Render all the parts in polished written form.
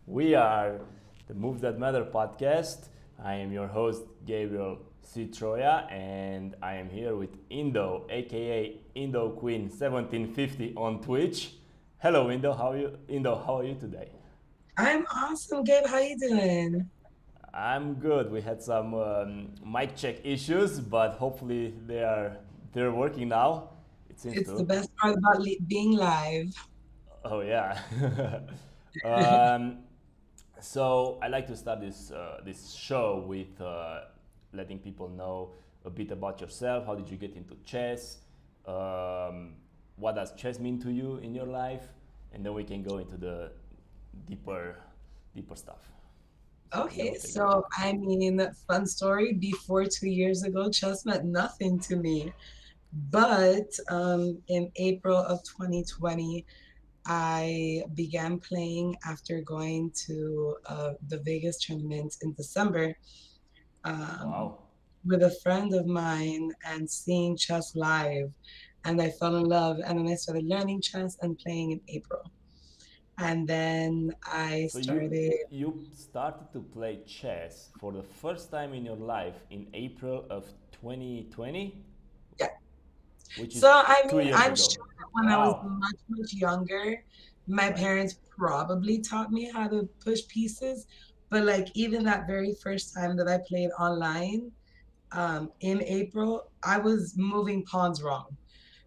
We are the Moves That Matter podcast. I am your host, Gabriel Citroya, and I am here with Indo, aka Indo Queen 1750 on Twitch. Hello, Indo. How are you? Indo, how are you today? I'm awesome, Gabe. How you doing? I'm good. We had some mic check issues, but hopefully they're working now. It seems It's the to. best part about being live. Oh yeah. um, So I like to start this show with letting people know a bit about yourself. How did you get into chess? Um, what does chess mean to you in your life? And then we can go into the deeper, deeper stuff. So Okay, Indo, take it away. so fun story. Before 2 years ago, chess meant nothing to me. But in April of 2020, I began playing after going to the Vegas tournament in December um, Wow. with a friend of mine and seeing chess live. And I fell in love. And then I started learning chess and playing in April. And then I So you started, you started to play chess for the first time in your life in April of 2020, yeah. which So, is 2 years I'm ago. sure that when I was Wow. much, much younger, my Right. parents probably taught me how to push pieces. But like even that very first time that I played online, in April, I was moving pawns wrong.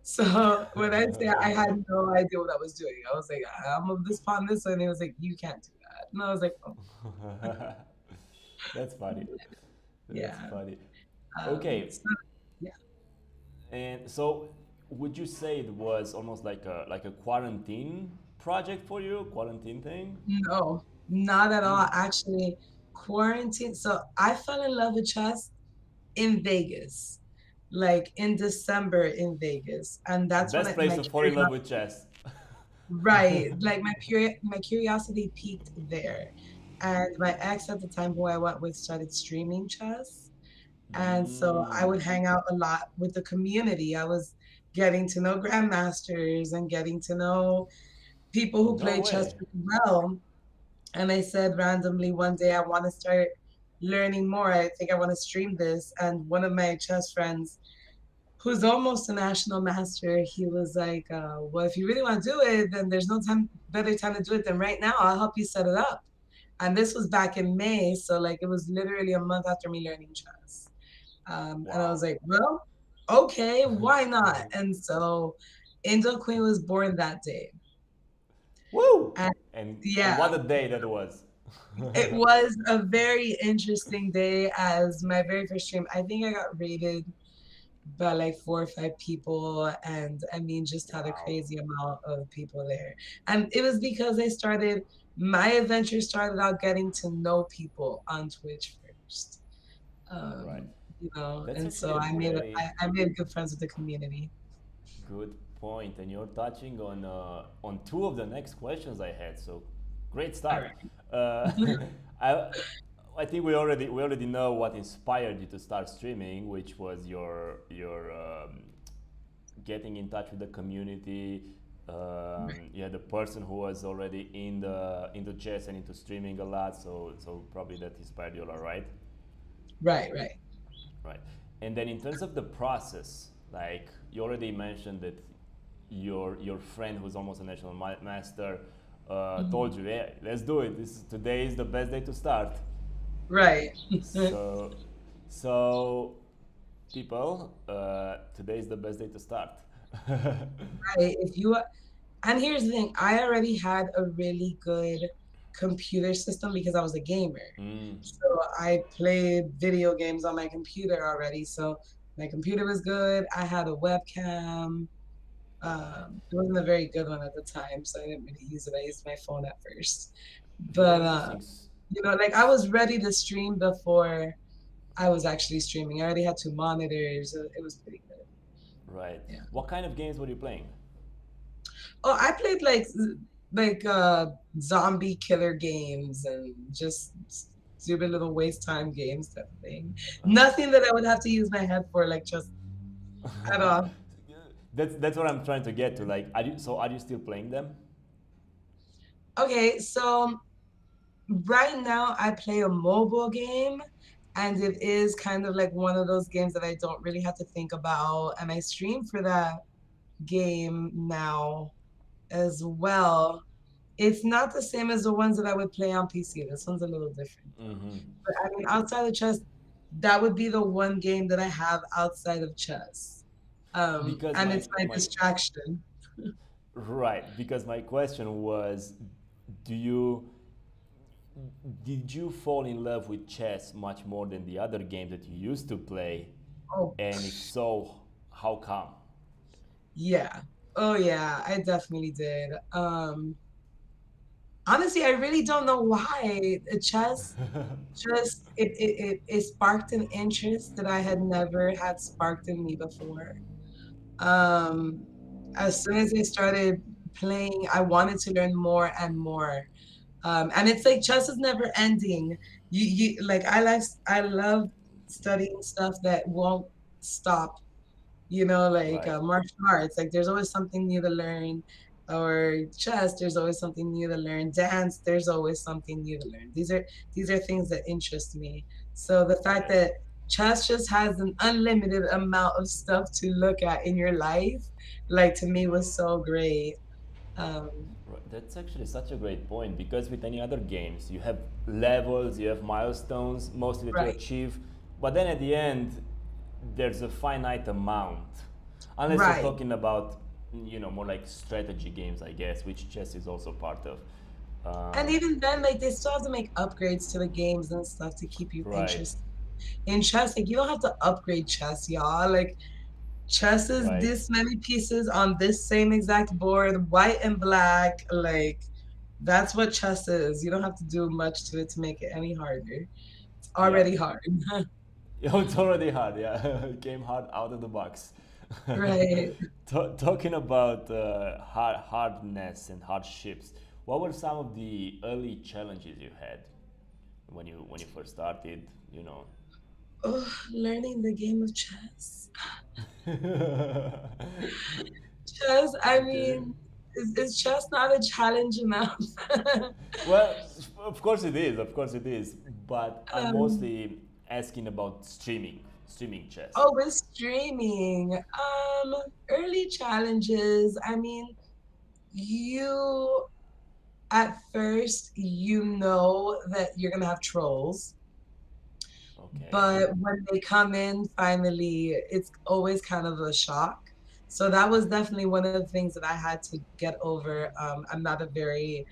So when I say I had no idea what I was doing, I was like, I'll move this pawn this way. And he was like, you can't do that. And I was like, oh, That's funny. That's yeah. funny. Okay, So, yeah. and so would you say it was almost like a quarantine project for you, quarantine thing? No, not at all. Mm. Actually, quarantine. So I fell in love with chess in Vegas, like in December in Vegas, and that's when Best place my to fall in love curiosity, with chess. right, like my curiosity peaked there. And my ex at the time, who I went with, started streaming chess, and so I would Mm. hang out a lot with the community. I was getting to know grandmasters and getting to know people who No play chess way. really well. And I said randomly one day, I want to start learning more. I think I want to stream this. And one of my chess friends, who's almost a national master, he was like, well, if you really want to do it, then there's no better time to do it than right now. I'll help you set it up. And this was back in May. So, like, it was literally a month after me learning chess. And I was Wow. like, well, okay, why not? And so, Angel Queen was born that day. Woo! And And yeah, what a day that was. it was a very interesting day as my very first stream. I think I got rated by like 4 or 5 people, and just had a Wow. crazy amount of people there. And it was because my adventure started out getting to know people on Twitch first. Right. That's And actually so a very I made good friends with the community. good point, and you're touching on two of the next questions I had. So, great All start. right. Uh, I I think we already know what inspired you to start streaming, which was your getting in touch with the community. You had a person who was already into chess and into streaming a lot, so probably that inspired you a lot, right? Right, right. Right. And then in terms of the process, like you already mentioned that your friend who's almost a national master Mhm. told you, yeah, let's do it. Today is the best day to start. Right. So so people, today is the best day to start. Right. And here's the thing, I already had a really good computer system because I was a gamer. Mm. So I played video games on my computer already. So my computer was good. I had a webcam. It wasn't a very good one at the time, so I didn't really use it. I used my phone at first. Very But interesting. like I was ready to stream before I was actually streaming. I already had 2 monitors. It was pretty good. Right. Yeah. What kind of games were you playing? Oh, I played like zombie killer games and just stupid little waste time games type of thing. Nothing that I would have to use my head for, like just at all. That's what I'm trying to get to. Like, are you still playing them? Okay, so Right now, I play a mobile game, and it is kind of like one of those games that I don't really have to think about. And I stream for that game now as well. It's not the same as the ones that I would play on PC. This one's a little different though. Hmm. But I mean, outside of chess, that would be the one game that I have outside of chess. Because And it's my my distraction. right, because my question was, do you did you fall in love with chess much more than the other games that you used to play? Oh, And if so, how come? yeah. Oh yeah, I definitely did. Honestly, I really don't know why. Chess just it sparked an interest that I had never had sparked in me before. Um, as soon as I started playing, I wanted to learn more and more. And it's like chess is never ending. You like I love studying stuff that won't stop, like Right. martial arts. Like there's always something new to learn, or chess. There's always something new to learn. Dance. There's always something new to learn. These are things that interest me. So the fact Right. that chess just has an unlimited amount of stuff to look at in your life, like to me was so great. Um, Right. That's actually such a great point because with any other games, you have levels, you have milestones, mostly that you right, achieve, but then at the end, there's a finite amount. Unless you're right. talking about, more like strategy games, I guess, which chess is also part of. And Um, even then, like they still have to make upgrades to the games and stuff to keep you right, interested. In chess, like you don't have to upgrade chess, y'all. Like chess is right. this many pieces on this same exact board, white and black. Like that's what chess is. You don't have to do much to it to make it any harder. It's Yeah. already hard. It's already hard, yeah. It came hard out of the box. Right. Talking about hardness and hardships, what were some of the early challenges you had when you first started? You know. Oh, learning the game of chess. Chess, I Okay. mean, is chess not a challenge enough? Well, of course it is. Of course it is. But I'm um, mostly asking about streaming chess. oh, with streaming. Early challenges. I mean, you at first you know that you're gonna have trolls, Okay. but when they come in, finally, it's always kind of a shock. So that was definitely one of the things that I had to get over. I'm not a very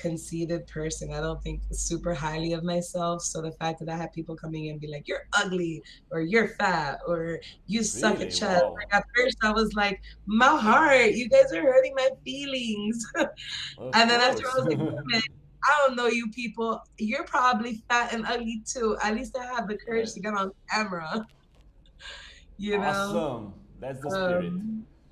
conceited person. I don't think super highly of myself. So the fact that I had people coming in and be like, "You're ugly," or "You're fat," or "You suck at Really? chess," Wow. like at first I was like, "My heart, you guys are hurting my feelings." Of And then after I course. was like, "Wait a minute, I don't know you people. You're probably fat and ugly too. At least I have the courage Right. to get on camera, you know?" Awesome. That's the spirit.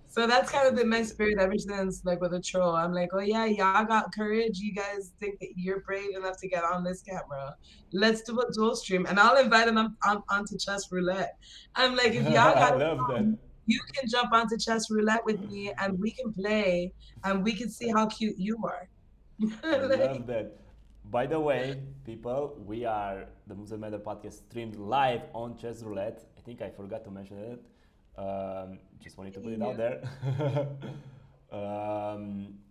So that's kind That's of the been my spirit. spirit ever since, like with a troll. I'm like, oh yeah, y'all got courage. You guys think that you're brave enough to get on this camera. Let's do a dual stream, and I'll invite them onto Chess Roulette. I'm like, if y'all got I it love that. wrong, you can jump onto Chess Roulette with me, and we can play, and we can see how cute you are. I Like, love that. By the way, people, we are the Muslim Matter podcast streamed live on Chess Roulette. I think I forgot to mention it. Just wanted to put it yeah, out there.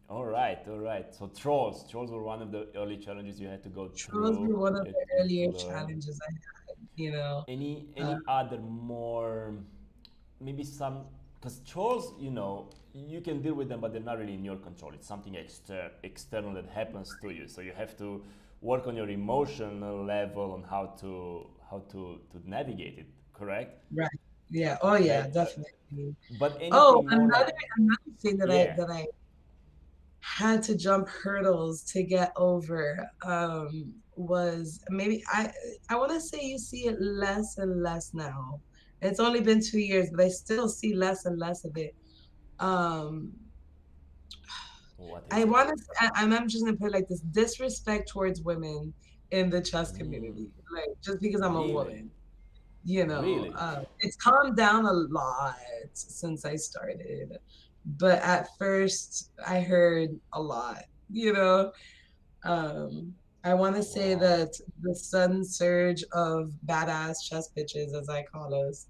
All right, all right. So trolls were one of the early challenges you had to go trolls through. were one of You had, the you had to earlier learn. challenges I had. Uh, Any other more maybe some because trolls you can deal with them but they're not really in your control. It's something external that happens to you, so you have to work on your emotional level on how to navigate it, correct? right. Yeah. Oh yeah, That definitely. but Oh, anything more like another thing that I yeah. that I had to jump hurdles to get over was maybe I want to say you see it less and less now. It's only been 2 years, but I still see less and less of it. Um, What I is it? want to. I'm just gonna put it like this: disrespect towards women in the chess community. Like just because I'm a Really? woman, Really? it's calmed down a lot since I started, but at first I heard a lot, you know. Um, I want to say Wow. that the sudden surge of badass chess bitches, as I call us,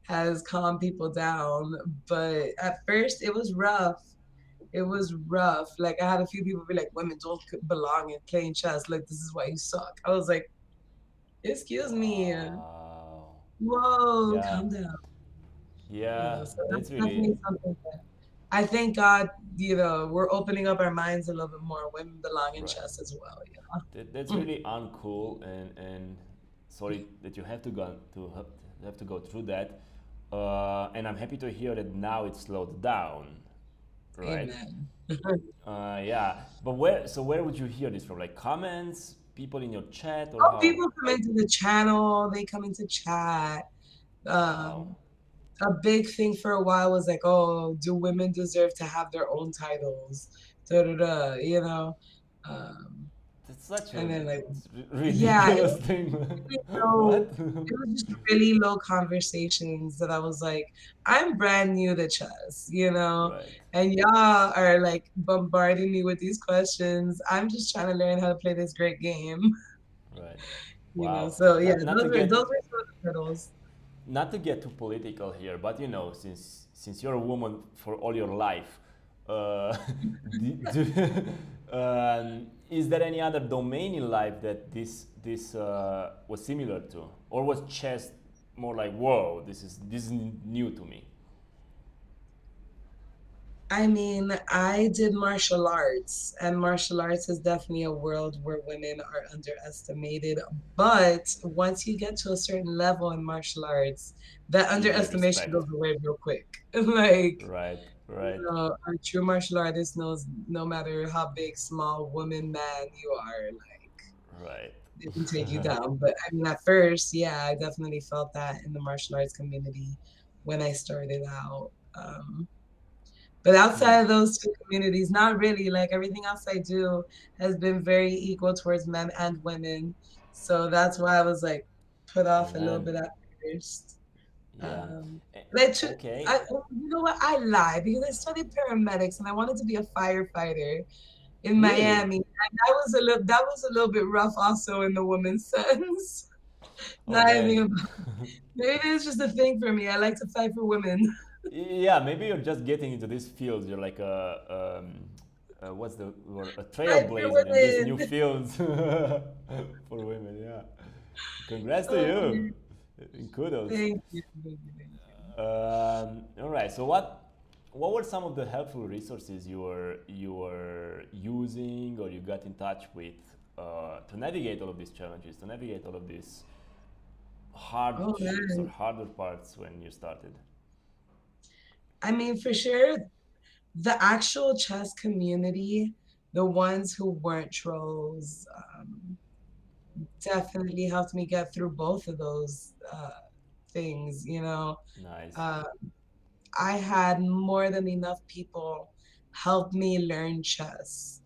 has calmed people down. But at first, it was rough. It was rough. Like I had a few people be like, "Women don't belong in playing chess. Like this is why you suck." I was like, "Excuse me, Wow. whoa, Yeah. calm down." Yeah. So That's that's really definitely something that I thank God, we're opening up our minds a little bit more. Women belong in right. chess as well. That's Mm, really uncool, and sorry that you have to go have to go through that. And I'm happy to hear that now it's slowed down, right? amen. Yeah, but where would you hear this from? Like comments, people in your chat, or Oh, how? people come into the channel, they come into chat. Wow, Um, a big thing for a while was like, oh, do women deserve to have their own titles? Da da da, you know. Um, that's such a and then like, yeah, ridiculous thing. really low, What? it was just really low conversations that I was like, I'm brand new to chess, Right, and y'all are like bombarding me with these questions. I'm just trying to learn how to play this great game, right. Wow. So yeah, Not to those get were some of the hurdles. not to get too political here, but you know, since you're a woman for all your life, uh, is there any other domain in life that this was similar to, or was chess more like, whoa, this is new to me? I mean, I did martial arts, and martial arts is definitely a world where women are underestimated. But once you get to a certain level in martial arts, that You get underestimation respect. goes away real quick. Like, Right, right, a true martial artist knows no matter how big, small, woman, man you are, like, right. they can take you down. But I mean, at first, yeah, I definitely felt that in the martial arts community when I started out. But outside Hmm. of those two communities, not really. Like everything else I do has been very equal towards men and women. So that's why I was like put off a little Amen. bit at first. Yeah. Um, Eh, but okay. you know what? I lied because I studied paramedics and I wanted to be a firefighter in Really? Miami. And that was a little bit rough also in the woman's sense. Oh Not anything man. about maybe it's just a thing for me. I like to fight for women. Yeah, maybe you're just getting into this field. You're like what's the word? A Fight for trailblazer in these new women. fields for women. Yeah, congrats to Oh, you. Kudos. thank you. Thank you. Thank you. All right. So what were some of the helpful resources you were using or you got in touch with to navigate all of these challenges, to navigate all of these Oh hardships or man. harder parts when you started? I mean, for sure, the actual chess community, the ones who weren't trolls, definitely helped me get through both of those things. Nice. Uh, I had more than enough people help me learn chess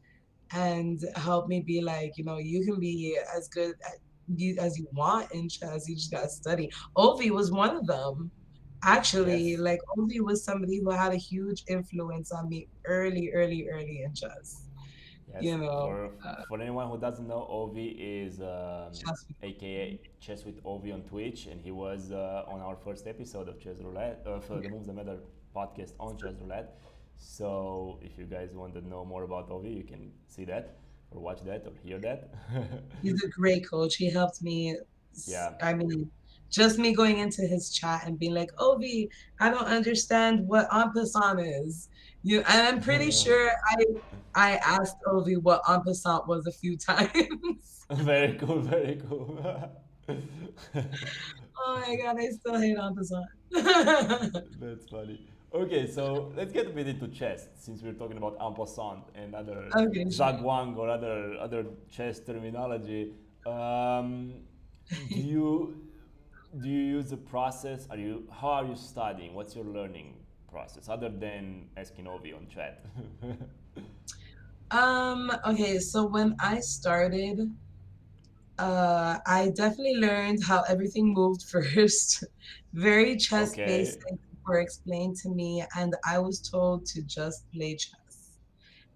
and help me be like, you can be as good as you want in chess. You just gotta study. Ovi was one of them. Actually, Yes. like Ovi was somebody who had a huge influence on me early, early, early in chess. Yes, You know, for anyone who doesn't know, Ovi is chess. AKA Chess with Ovi on Twitch, and he was on our first episode of Chess Roulette, of the Moves That Matter podcast on Chess Roulette. So if you guys want to know more about Ovi, you can see that, or watch that, or hear that. He's a great coach. He helped me. Yeah. I mean, just me going into his chat and being like, Ovi, I don't understand what en passant is. And I'm pretty sure I asked Ovi what en passant was a few times. Very cool, very cool. Oh my god, I still hate en passant. That's funny. Okay, so let's get a bit into chess since we're talking about en passant and other Okay, sure. zhagwang or other chess terminology. Um, do you do you use a process? How are you studying? What's your learning process other than asking Ovi on chat? Okay, so when I started, I definitely learned how everything moved first. Very chess Okay, basics were explained to me, and I was told to just play chess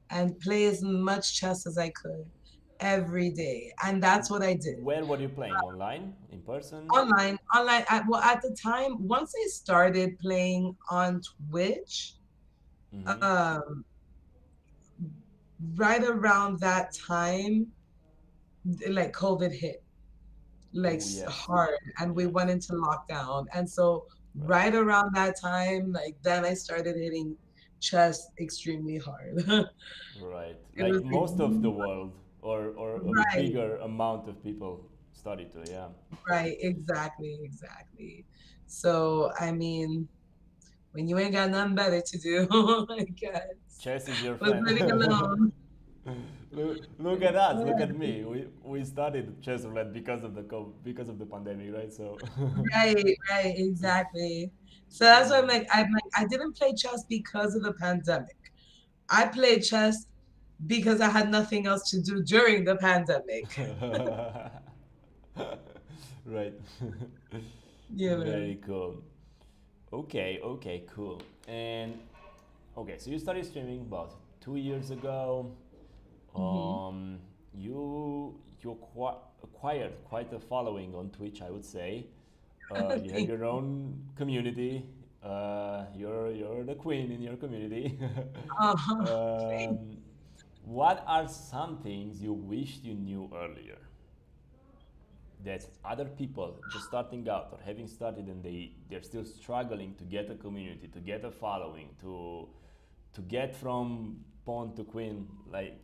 and play as much chess as I could. every day. And that's what I did. Where were you playing? Online? In person? Online. Well, at the time, once I started playing on Twitch, Mm-hmm. um, right around that time, like COVID hit, like Oh yes, hard, and we went yes. into lockdown. And so, Right, right around that time, like then I started hitting chess extremely hard. right. It was Like like, most of the world, or a right, bigger amount of people study to. Yeah, right, exactly, exactly. So, I mean, when you ain't got nothing better to do, I guess, chess is your was friend. living alone. Look at us. Look at me. We studied Chessroulette because of the pandemic, right? So Right, right, exactly. So that's why I'm like, I didn't play chess because of the pandemic. I played chess because I had nothing else to do during the pandemic. right. You know. Very cool. Okay, okay, cool. And okay, so you started streaming about 2 years ago. Hmm. Um, you acquired quite a following on Twitch, I would say. You have Thank your own community. You're the queen in your community. uh, thank um, what are some things you wished you knew earlier that other people just starting out or having started and they're still struggling to get a community, to get a following, to get from pawn to queen, like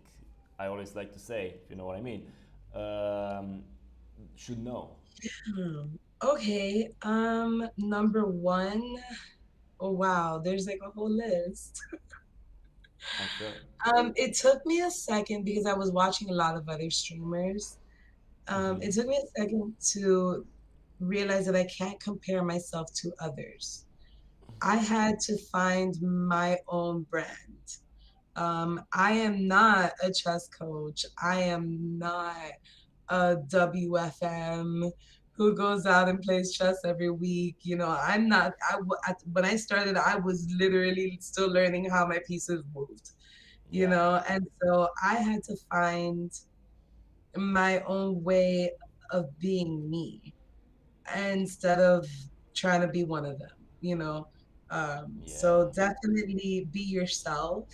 I always like to say, if you know what I mean, um, should know. you. Okay. Number one. Oh wow, there's like a whole list. I'm sure. It took me a second because I was watching a lot of other streamers. Mm-hmm. It took me a second to realize that I can't compare myself to others. I had to find my own brand. I am not a chess coach. I am not a WFM who goes out and plays chess every week. You know, I'm not. When I started, I was literally still learning how my pieces moved. You Yeah. know, and so I had to find my own way of being me instead of trying to be one of them. You know, Yeah. so definitely be yourself.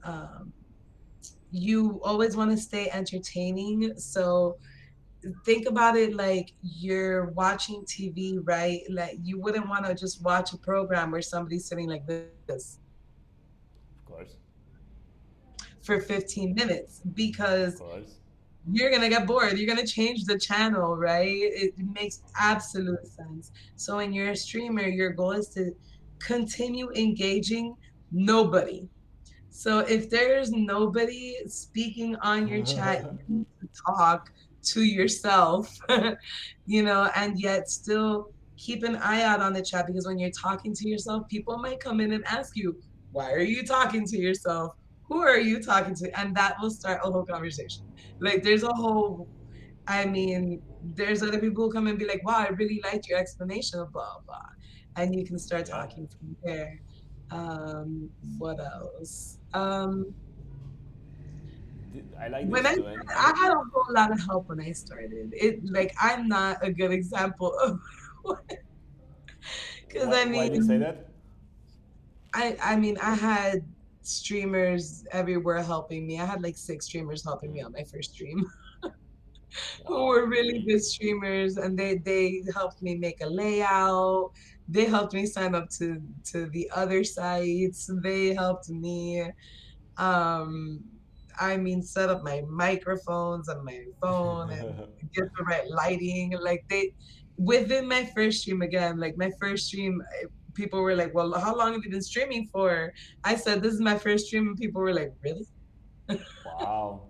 Um, you always want to stay entertaining. So think about it like you're watching TV, right? Like you wouldn't want to just watch a program where somebody's sitting like this Of course. for 15 minutes Of because course. you're going to get bored. You're going to change the channel, right? It makes absolute sense. So when you're a streamer, your goal is to continue engaging nobody. So if there's nobody speaking on your chat, you need to talk to yourself, you know, and yet still keep an eye out on the chat because when you're talking to yourself, people might come in and ask you, why are you talking to yourself? Who are you talking to? And that will start a whole conversation. Like there's a whole, I mean, there's other people who come and be like, wow, I really liked your explanation of blah, blah. And you can start Yeah. talking from there. What else? I like When this I too, started, and I had a whole lot of help when I started. It like I'm not a good example of because why do you say that? I mean I had streamers everywhere helping me. I had like 6 streamers helping me Mm. on my first stream who Wow, were really really? good streamers, and they helped me make a layout. They helped me sign up to the other sites. They helped me um I mean set up my microphones on my phone and get the right lighting. Like they within my first stream, again, like my first stream, people were like, well, how long have you been streaming for? I said this is my first stream, and people were like, really? Wow.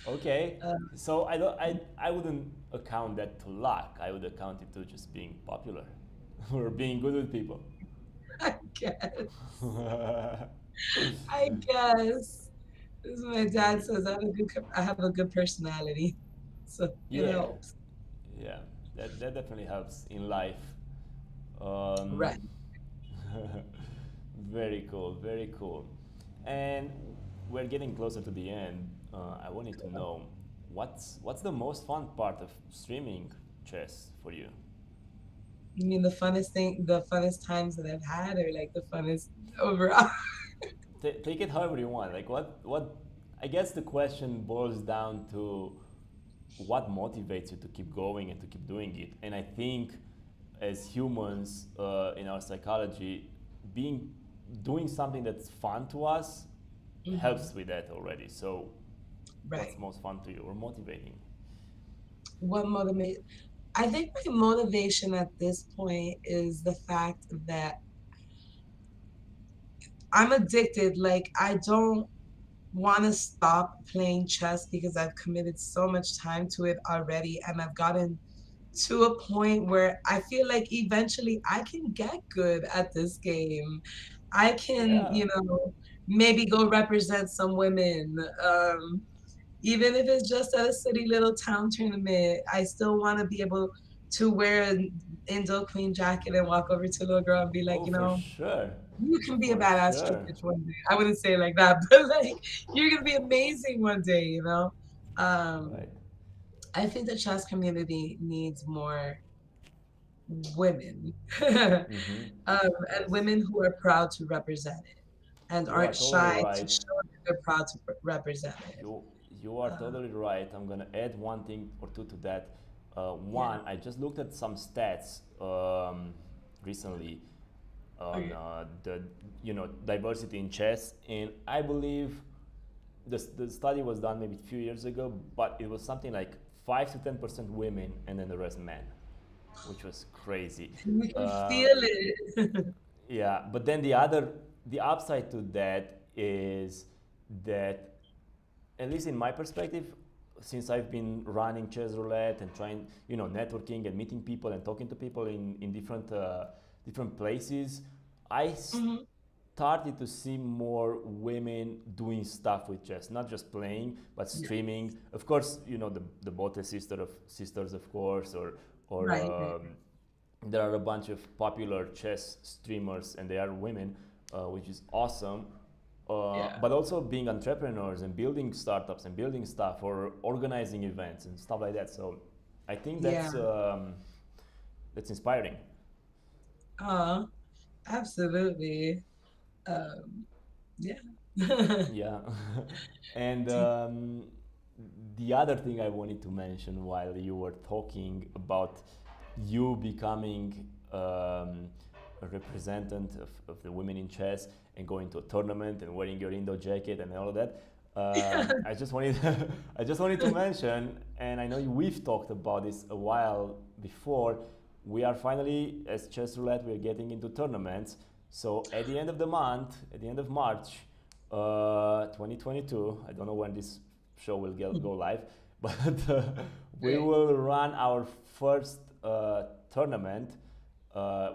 Okay. uh, So I wouldn't account that to luck. I would account it to just being popular or being good with people. I guess. I guess this is my dad Very. says I have a good personality, so it Yeah. helps. Yeah. That definitely helps in life. Um, Right. very cool. Very cool. And we're getting closer to the end. I wanted to know what's the most fun part of streaming chess for you? You mean the funnest thing, the funnest times that I've had, or like the funnest overall? Take it however you want. Like what? I guess the question boils down to what motivates you to keep going and to keep doing it. And I think as humans in our psychology, being doing something that's fun to us Mhm. helps with that already. So, what's Right. most fun to you or motivating? What motivate? I think my motivation at this point is the fact that I'm addicted. Like, I don't want to stop playing chess because I've committed so much time to it already, and I've gotten to a point where I feel like eventually I can get good at this game. I can, Yeah. maybe go represent some women. Even if it's just at a city little town tournament, I still want to be able to wear an Indo Queen jacket and walk over to a little girl and be like, Oh, for sure. you can be a For badass chess sure. bitch one day. I wouldn't say it like that, but like, you're gonna be amazing one day. Um, Right. I think the chess community needs more women, um, Mm-hmm. and Yes. women who are proud to represent it and You are aren't totally shy to right. show that they're proud to represent it. You you are Uh, totally right. I'm gonna add one thing or two to that. yeah. One, I just looked at some stats recently on Okay. the diversity in chess, and I believe the study was done maybe a few years ago, but it was something like 5 to 10% women, and then the rest men, which was crazy. We can Uh, feel it. yeah, but then the upside to that is that, at least in my perspective, since I've been running Chessroulette and trying, networking and meeting people and talking to people in different places, I Mhm. started to see more women doing stuff with chess, not just playing, but Yeah. streaming. Of course, the Bote sisters, of course, or Right, right. there are a bunch of popular chess streamers, and they are women, which is awesome. Yeah. But also being entrepreneurs and building startups and building stuff or organizing events and stuff like that. So I think Yeah. that's inspiring. Uh, absolutely. Um, yeah. Yeah. And the other thing I wanted to mention while you were talking about you becoming a representative of the women in chess and going to a tournament and wearing your Indo jacket and all of that. I just wanted I just wanted to mention, and I know we've talked about this a while before. We are finally, as Chess Roulette, we're getting into tournaments. So at the end of the month, at the end of March, 2022. I don't know when this show will go live, but we Right. will run our first tournament.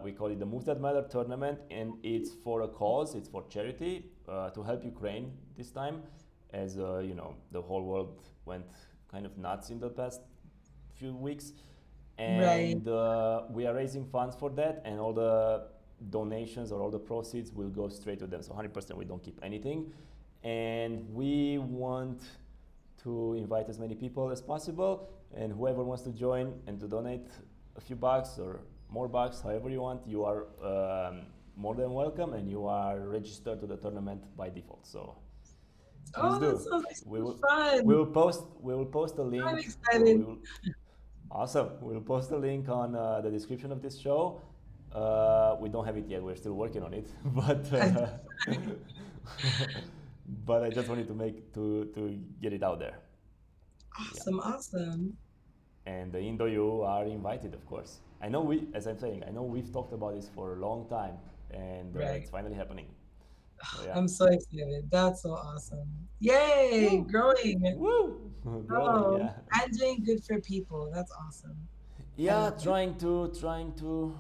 We call it the Move That Matter tournament, and it's for a cause. It's for charity to help Ukraine this time, as the whole world went kind of nuts in the past few weeks, Right. and we are raising funds for that, and all the donations or all the proceeds will go straight to them. So 100% we don't keep anything, and we want to invite as many people as possible, and whoever wants to join and to donate a few bucks or more bucks, however you want, you are more than welcome, and you are registered to the tournament by default. So please Oh, that do. sounds like We will so fun. we will post a I'm link, or we excited. will awesome. We'll post a link on the description of this show. We don't have it yet. We're still working on it, but but I just wanted to make to get it out there. Yeah. Awesome, awesome. And the Indo, you are invited, of course. I know as I'm saying, I know we've talked about this for a long time, and Right. it's finally happening. So yeah. I'm so excited. That's so awesome. Yay, Woo! growing. Woo! Growing, Oh, yeah. and doing good for people. That's awesome. I Yeah, love it. trying to.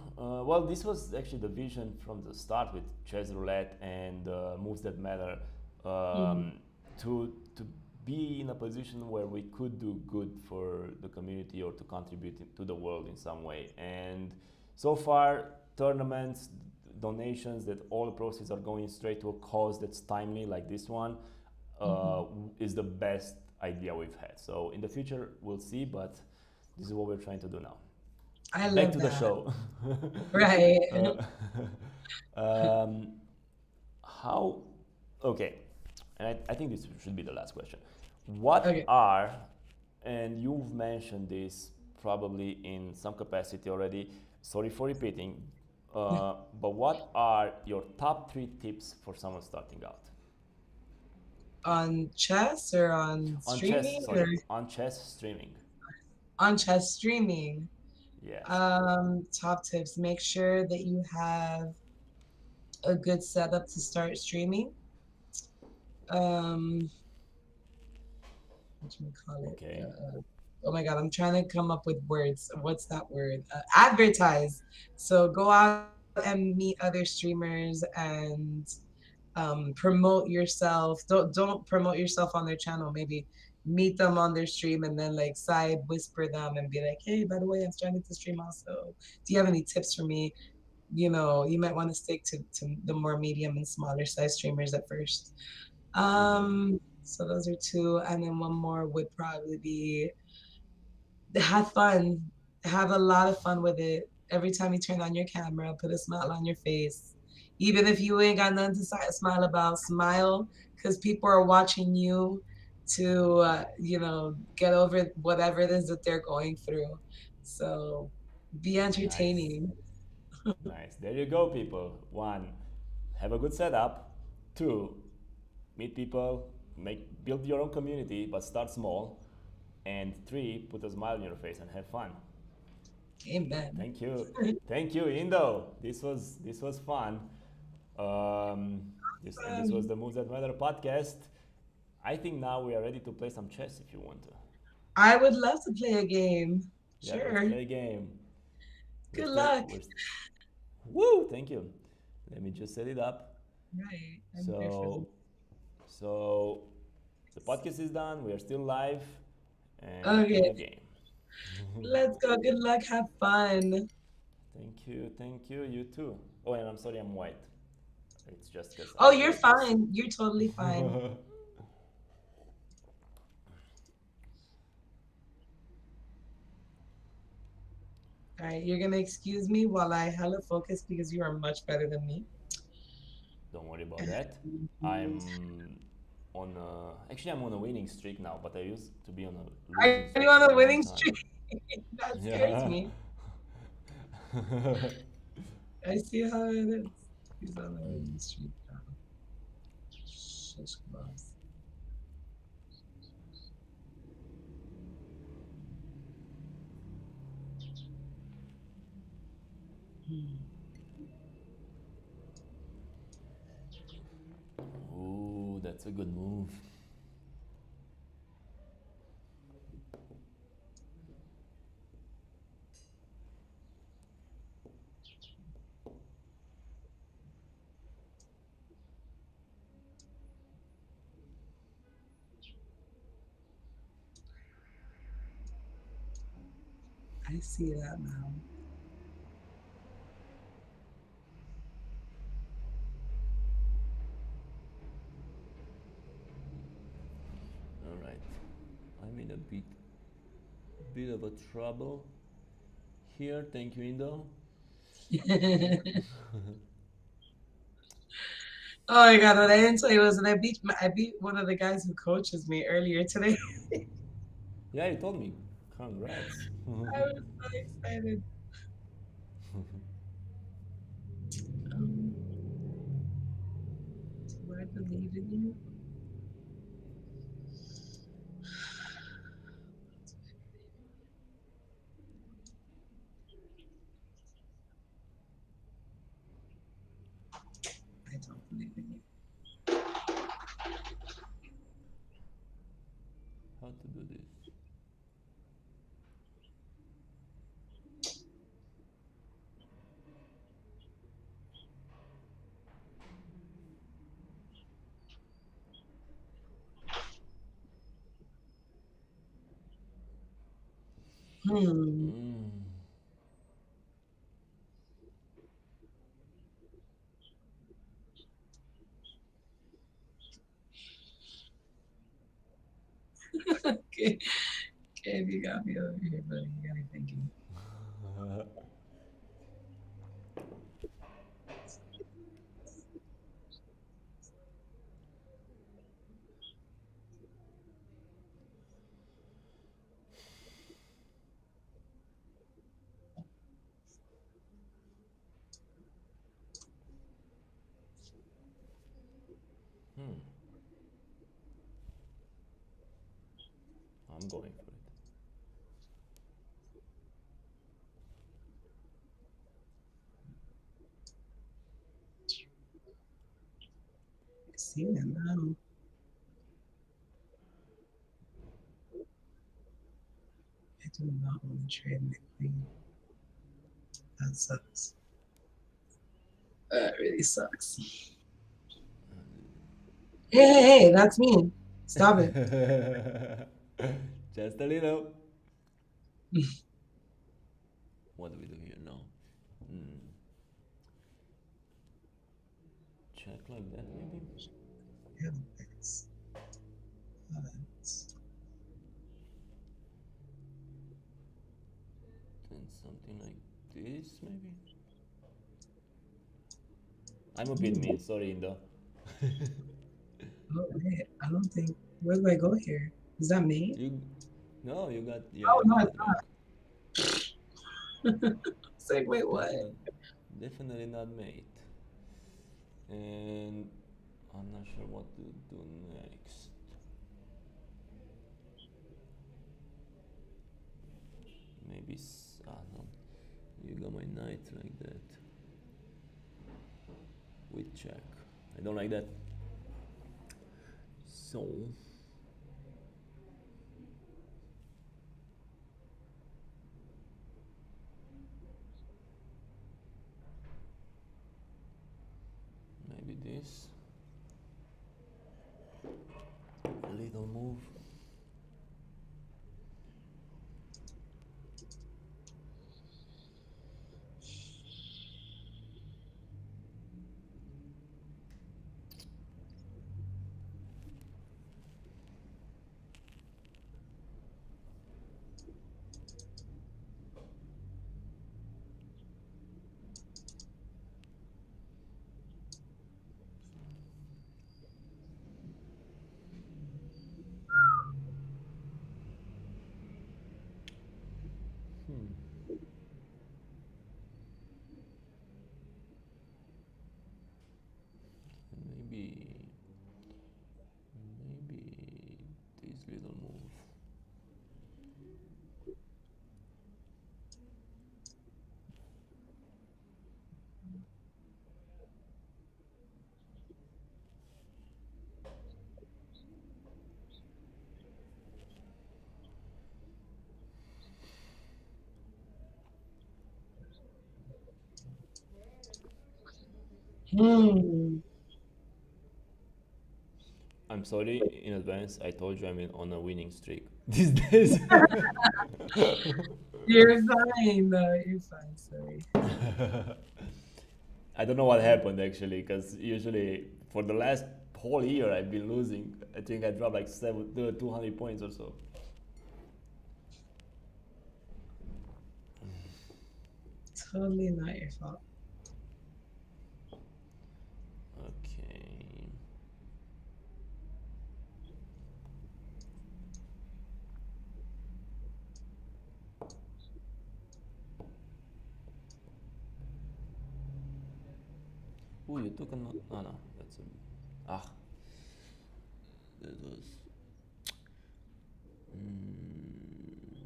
Well, this was actually the vision from the start with Chess Roulette and Moves That Matter, Mhm. um, to be in a position where we could do good for the community or to contribute to the world in some way. And so far, tournaments, donations, that all the proceeds are going straight to a cause that's timely, like this one, Mhm. is the best idea we've had. So in the future, we'll see, but this is what we're trying to do now. I Back love to the that. show. Right. uh, um, how, okay, and I think this should be the last question. What Okay. are, and you've mentioned this probably in some capacity already, sorry for repeating, but what are your top three tips for someone starting out? On chess or on On chess, streaming or sorry, on chess streaming. on chess streaming? Yes. Top tips. Make sure that you have a good setup to start streaming. Um, what do we call it? Okay. Oh my God, I'm trying to come up with words. What's that word? Advertise. So go out and meet other streamers and promote yourself. Don't promote yourself on their channel. Maybe meet them on their stream and then like side whisper them and be like, hey, by the way, I'm starting to stream also. Do you have any tips for me? You might want to stick to the more medium and smaller size streamers at first. Mm-hmm. So those are two, and then one more would probably be have fun, have a lot of fun with it. Every time you turn on your camera, put a smile on your face. Even if you ain't got nothing to smile about, smile because people are watching you to, get over whatever it is that they're going through. So be Nice. entertaining. Nice. There you go, people. One, have a good setup. Two, meet people, build your own community, but start small. And three, put a smile on your face and have fun. Amen. Thank you, Indo. This was fun. Um, this was the Moves That Matter podcast. I think now we are ready to play some chess if you want to. I would love to play a game. Yeah, let's Sure. play a game. We're Good still luck. we're woo. Thank you. Let me just set it up. Right. I'm here for So so the podcast is done. We are still live, and we're playing Okay. a game. Let's go. Good luck. Have fun. Thank you, thank you. You too. Oh, and I'm sorry, I'm white. It's just because Oh, I you're ordered this. fine. You're totally fine. All right. You're going to excuse me while I hella focus because you are much better than me. Don't worry about that. I'm actually I'm on a winning streak now, but I used to be on a losing Are you streak on for a a long winning time. streak? That scares Yeah. me. I see how it is. He's on a winning streak now. Shush, gloves. Hmm. Ooh, that's a good move. I see that now. All right. I'm in a bit of a trouble here. Thank you, Indo. Oh my God, what I didn't tell you was that I beat one of the guys who coaches me earlier today. Yeah, you told me. Congrats. I was so excited. Um, do I believe in you? I don't believe in you. How to do this? Hmm. Mm. If you got me over here, buddy, you got me thinking. Hmm, I'm going for it. See that now. I do not want to trade my queen. That sucks. That really sucks. Hey, hey, hey, that's me. Stop it. Just a little. What do we do here now? Hmm. Check like that maybe? Yeah, thanks. But Then something like this maybe? I'm a bit ooh, mean, sorry Indo. oh, wait, I don't think. Where do I go here? Is that me? You no, you got yeah, Oh you no, got it's it wrong. not. It's like, wait, what? Definitely not mate. And I'm not sure what to do next. Maybe no. You got my knight like that with check. I don't like that. So maybe this little move. Hmm. Maybe maybe this little move. Hmm. I'm sorry in advance. I told you I'm on a winning streak these days. You're fine. You're fine. Sorry. I don't know what happened actually, because usually for the last whole year I've been losing. I think I dropped like 200 points or so. Totally not your fault. Okay. Oh, you took a no. No, no, that's a. Ah, that was. Mm,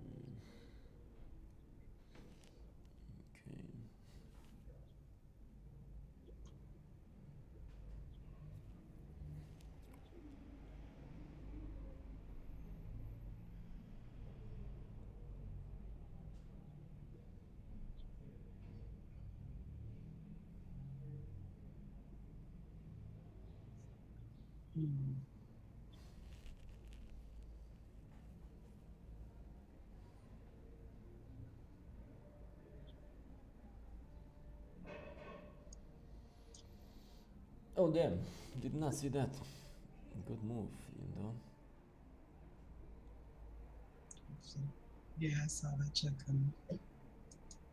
okay. Hmm. Oh damn! Did not see that. Good move, you know. Yeah, I saw that check coming.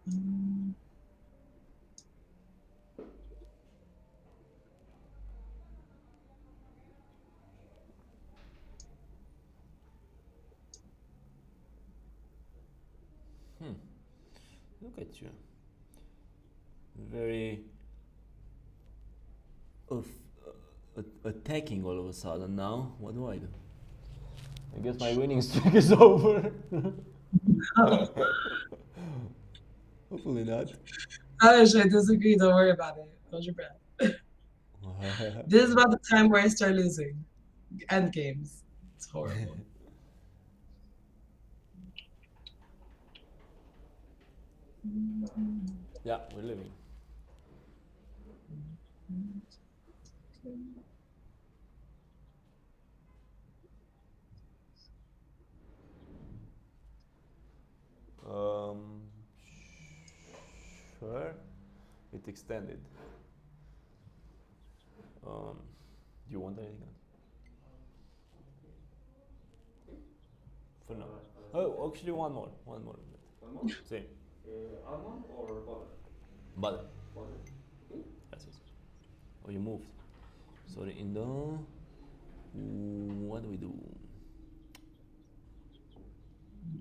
Um, Hmm. Look at you. Very attacking all of a sudden now. What do I do? I guess my winning streak is over. Hopefully not. I disagree. Don't worry about it. Hold your breath. This is about the time where I start losing. End games. It's horrible. Yeah, we're living. Um, sure. It extended. Do you want anything else? For now. Oh, actually, one more. One more. One more? Same. Almond or butter? Butter. Butter. Yes, yes. Oh, you moved. Sorry, Indo. What do we do?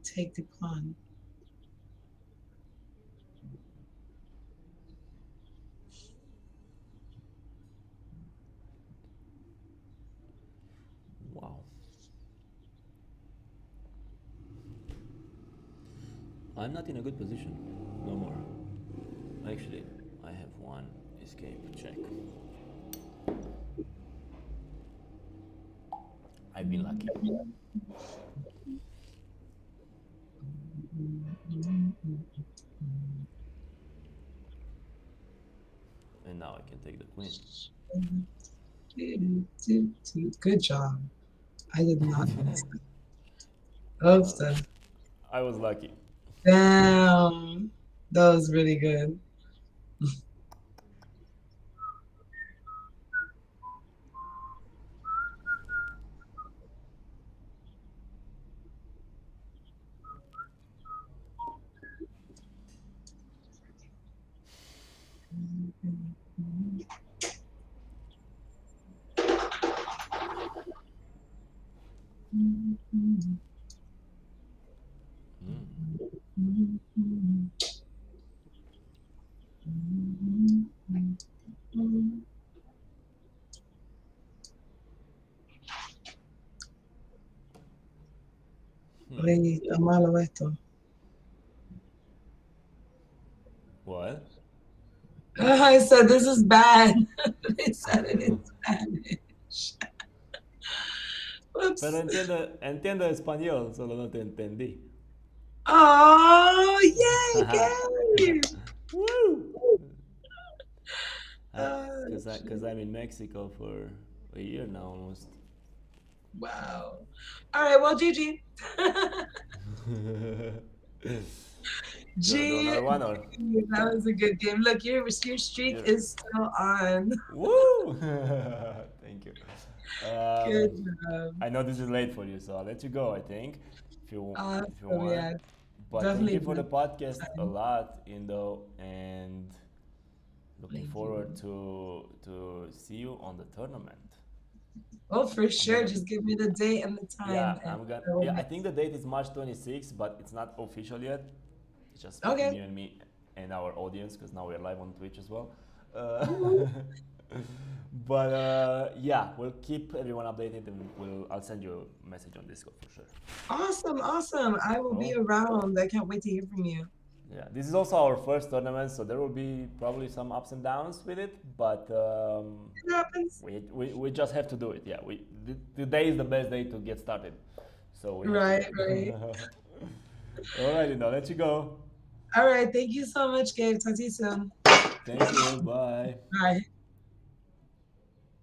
Take the pawn. Wow. I'm not in a good position. No more. Actually, I have one escape check. I've been lucky. And now I can take the queen. Good job. I did not miss that. Oops. I was lucky. Damn. That was really good. Oye, está malo esto. What? I said this is bad. They said it in Spanish. Pero Whoops. entiendo español, solo no te entendí. Oh, yay, Gary. Woo! Oh, Because I'm in Mexico for a year now almost. wow. All right, well, GG. You wanna do G. another one or? That was a good game. Look, your streak You're, is still on. woo! Thank you. Good Um, job. I know this is late for you, so I'll let you go. I think Awesome. if you want. Yeah, But thank definitely. you for the podcast a Time. lot, Indo, and looking Thank forward you. to see you on the tournament. Oh, for I'm sure. gonna Just give me the date and the yeah, time, and I'm gonna I will yeah, I make. think the date is March 26th, but it's not official yet. It's just between Okay. you and me and our audience because now we're live on Twitch as well. Uh, Ooh. but yeah, we'll keep everyone updated and I'll send you a message on Discord for sure. Awesome, awesome. I will be Cool. around. I can't wait to hear from you. Yeah, this is also our first tournament, so there will be probably some ups and downs with it, but It happens. we just have to do it. Yeah, today is the best day to get started, so we have to do Right, it. right. Alrighty, now let you go. All right. Thank you so much, Gabe. Talk to you soon. Thank you. Bye. Bye.